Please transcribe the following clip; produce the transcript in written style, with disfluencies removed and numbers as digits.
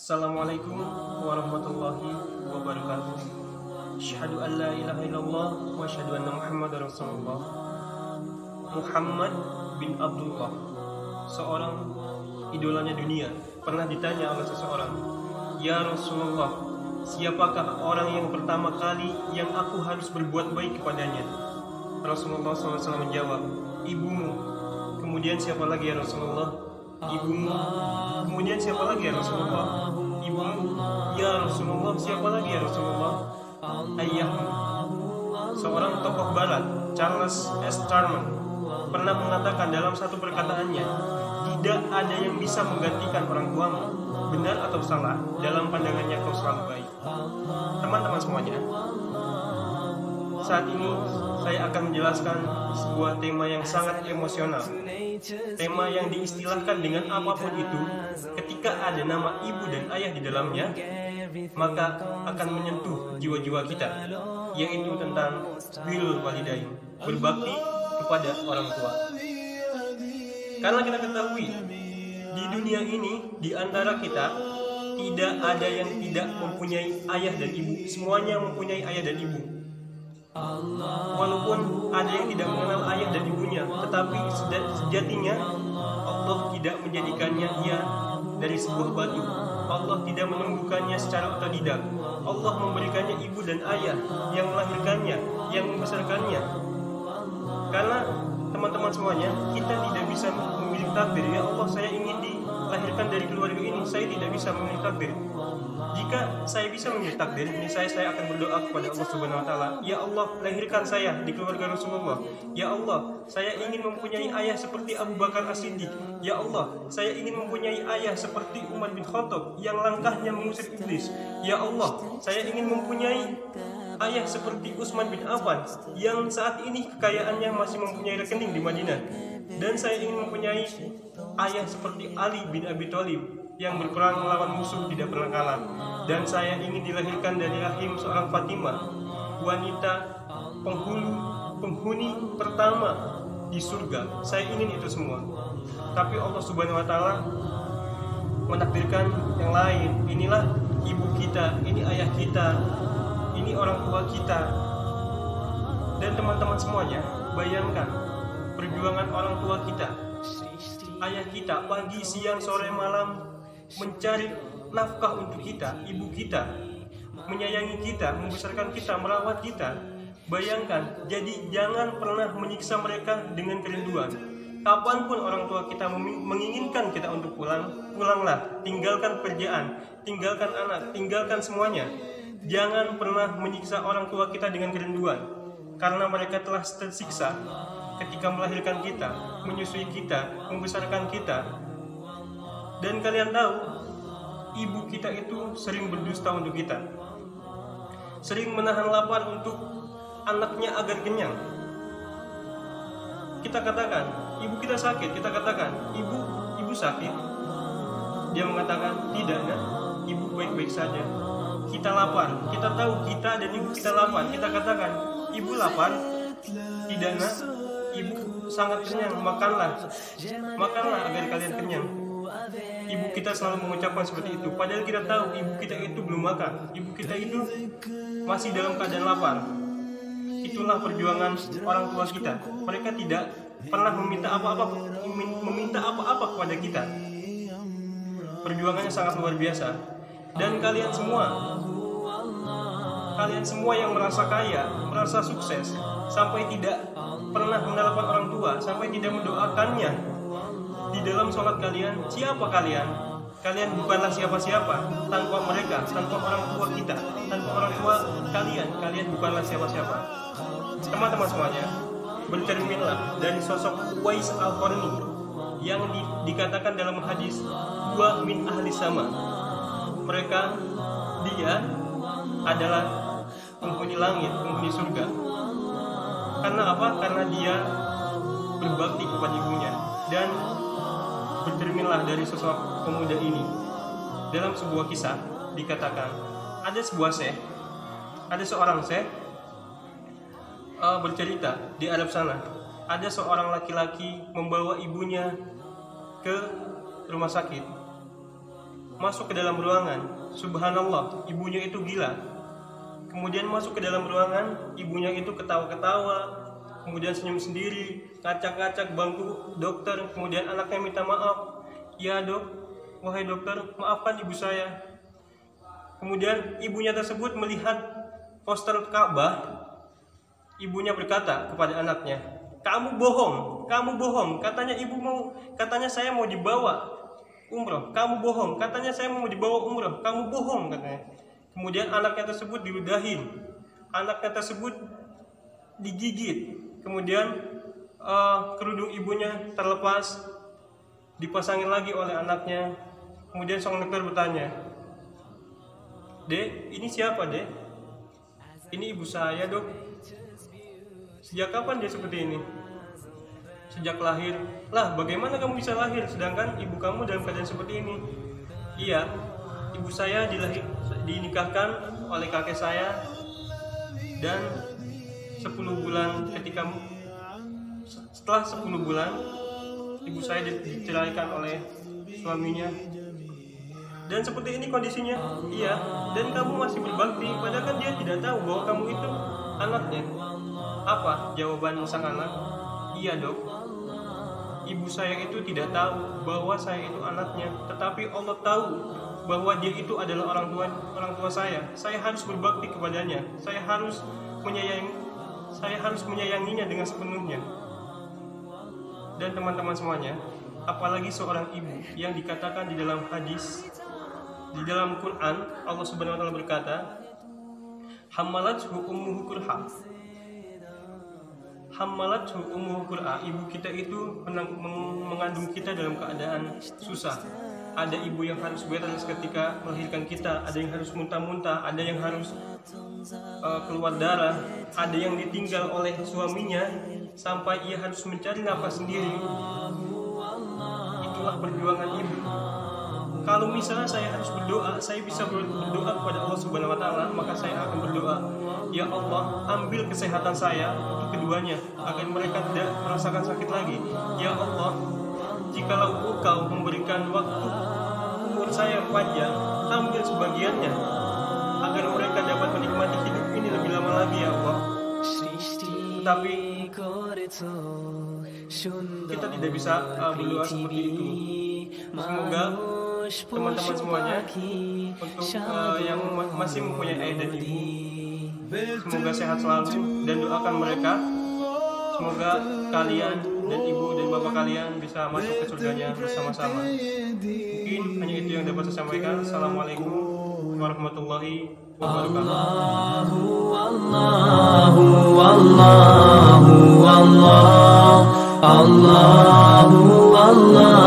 Assalamualaikum warahmatullahi wabarakatuh. Asyhadu an la ilaha illallah wa asyhadu anna Muhammadar Rasulullah. Muhammad bin Abdullah, seorang idolanya dunia, pernah ditanya oleh seseorang, "Ya Rasulullah, siapakah orang yang pertama kali yang aku harus berbuat baik kepadanya?" Rasulullah SAW menjawab, "Ibumu." Kemudian siapa lagi ya Rasulullah? "Ibumu." Kemudian siapa lagi ya Rasulullah? "Ibumu." Ya Rasulullah, siapa lagi ya Rasulullah? "Ayahmu." Seorang tokoh barat, Charles S. Truman, pernah mengatakan dalam satu perkataannya, "Tidak ada yang bisa menggantikan orang tuamu. Benar atau salah, dalam pandangannya kau selalu baik." Teman-teman semuanya, saat ini saya akan menjelaskan sebuah tema yang sangat emosional. Tema yang diistilahkan dengan apapun itu, ketika ada nama ibu dan ayah di dalamnya, maka akan menyentuh jiwa-jiwa kita, yaitu tentang birrul walidain, berbakti kepada orang tua. Karena kita ketahui, di dunia ini, di antara kita, tidak ada yang tidak mempunyai ayah dan ibu. Semuanya mempunyai ayah dan ibu. Walaupun ada yang tidak mengenal ayah dan ibunya, tetapi sejatinya Allah tidak menjadikannya dia dari sebuah batu. Allah tidak menumbuhkannya secara otodidak. Allah memberikannya ibu dan ayah yang melahirkannya, yang membesarkannya. Karena teman-teman semuanya, kita tidak bisa memilih takdir. Ya Allah, saya ingin dilahirkan dari keluarga ini. Saya tidak bisa memilih takdir. Jika saya bisa memilih takdir, saya akan berdoa kepada Allah Subhanahu wa taala, "Ya Allah, lahirkan saya di keluarga Rasulullah. Ya Allah, saya ingin mempunyai ayah seperti Abu Bakar As-Siddiq. Ya Allah, saya ingin mempunyai ayah seperti Umar bin Khattab yang langkahnya mengusir iblis. Ya Allah, saya ingin mempunyai ayah seperti Utsman bin Affan yang saat ini kekayaannya masih mempunyai rekening di Madinah. Dan saya ingin mempunyai ayah seperti Ali bin Abi Thalib yang berperang melawan musuh tidak pernah kalah. Dan saya ingin dilahirkan dari rahim seorang Fatimah, wanita penghuni pertama di surga. Saya ingin itu semua." Tapi Allah Subhanahu wa taala menakdirkan yang lain. Inilah ibu kita, ini ayah kita, ini orang tua kita. Dan teman-teman semuanya, bayangkan perjuangan orang tua kita, ayah kita, pagi, siang, sore, malam, mencari nafkah untuk kita, ibu kita, menyayangi kita, membesarkan kita, merawat kita. Bayangkan, jadi jangan pernah menyiksa mereka dengan kerinduan. Kapanpun orang tua kita menginginkan kita untuk pulang, pulanglah, tinggalkan pekerjaan, tinggalkan anak, tinggalkan semuanya. Jangan pernah menyiksa orang tua kita dengan kerinduan, karena mereka telah tersiksa ketika melahirkan kita, menyusui kita, membesarkan kita. Dan kalian tahu, ibu kita itu sering berdusta untuk kita, sering menahan lapar untuk anaknya agar kenyang. Kita katakan, ibu kita sakit, kita katakan, ibu sakit. Dia mengatakan, "Tidak, Nak, ibu baik-baik saja." Kita lapar, kita tahu kita dan ibu kita lapar. Kita katakan, "Ibu lapar." "Tidak, Nak, ibu sangat kenyang, makanlah agar kalian kenyang." Ibu kita selalu mengucapkan seperti itu, padahal kita tahu ibu kita itu belum makan, ibu kita itu masih dalam keadaan lapar. Itulah perjuangan orang tua kita. Mereka tidak pernah meminta apa-apa kepada kita. Perjuangannya sangat luar biasa. Dan kalian semua yang merasa kaya, merasa sukses, sampai tidak pernah menelepon orang tua, sampai tidak mendoakannya di dalam sholat kalian, siapa kalian? Kalian bukanlah siapa-siapa tanpa mereka, tanpa orang tua kita, tanpa orang tua kalian bukanlah siapa-siapa. Teman-teman semuanya, bercerminlah dari sosok Uwais Al-Qarni yang dikatakan dalam hadis, "Dua min ahli sama." Dia adalah penghuni langit, penghuni surga. Karena apa? Karena dia berbakti kepada ibunya. Dan bercerminlah dari sosok pemuda ini. Dalam sebuah kisah dikatakan, ada seorang syekh bercerita di Arab sana. Ada seorang laki-laki membawa ibunya ke rumah sakit. masuk ke dalam ruangan. Subhanallah, ibunya itu gila. Kemudian masuk ke dalam ruangan, ibunya itu ketawa-ketawa, kemudian senyum sendiri, ngacak-ngacak bangku dokter. Kemudian anaknya minta maaf. Ya dok, wahai dokter, maafkan ibu saya. Kemudian ibunya tersebut melihat poster Ka'bah. Ibunya berkata kepada anaknya, kamu bohong, kamu bohong. Katanya saya mau dibawa umroh. Kamu bohong, katanya saya mau dibawa umroh. Kamu bohong, katanya. Kemudian anaknya tersebut diludahin, anaknya tersebut digigit. Kemudian kerudung ibunya terlepas, dipasangin lagi oleh anaknya. Kemudian sang dokter bertanya, Dek, ini siapa dek? Ini ibu saya dok. Sejak kapan dia seperti ini? Sejak lahir. Lah, bagaimana kamu bisa lahir sedangkan ibu kamu dalam keadaan seperti ini? Iya, ibu saya dinikahkan oleh kakek saya, dan 10 bulan setelah 10 bulan ibu saya diceraikan oleh suaminya. Dan seperti ini kondisinya. Iya, dan kamu masih berbakti, padahal kan dia tidak tahu bahwa kamu itu anaknya. Apa jawaban sang anak? Iya dok, ibu saya itu tidak tahu bahwa saya itu anaknya, tetapi Allah tahu bahwa dia itu adalah orang tua saya. Saya harus berbakti kepadanya. Saya harus menyayanginya dengan sepenuhnya. Dan teman-teman semuanya, apalagi seorang ibu yang dikatakan di dalam hadis, di dalam Quran, Allah Subhanahu wa taala berkata, Hammalathu ummuhu kurha. Hammalathu ummuhu kurha. Ibu kita itu mengandung kita dalam keadaan susah. Ada ibu yang harus bertangis ketika melahirkan kita, ada yang harus muntah-muntah, ada yang harus keluar darah, ada yang ditinggal oleh suaminya sampai ia harus mencari nafas sendiri. Itulah perjuangan ibu. Kalau misalnya saya harus berdoa, saya bisa berdoa kepada Allah Subhanahu wa taala, maka saya akan berdoa, ya Allah, ambil kesehatan saya untuk keduanya agar mereka tidak merasakan sakit lagi. Ya Allah, jikalau Engkau memberikan waktu umur saya panjang, ambil sebagiannya agar mereka dapat menikmati hidup ini lebih lama lagi, ya Allah. Tetapi kita tidak bisa berdoa seperti itu. Semoga teman-teman semuanya, untuk yang masih mempunyai ayah dan ibu, semoga sehat selalu dan doakan mereka. Semoga kalian dan ibu dan bapak kalian bisa masuk ke surganya bersama-sama. Mungkin hanya itu yang dapat saya sampaikan. Assalamualaikum warahmatullahi wabarakatuh. Allahu Allah, Allahu Allah.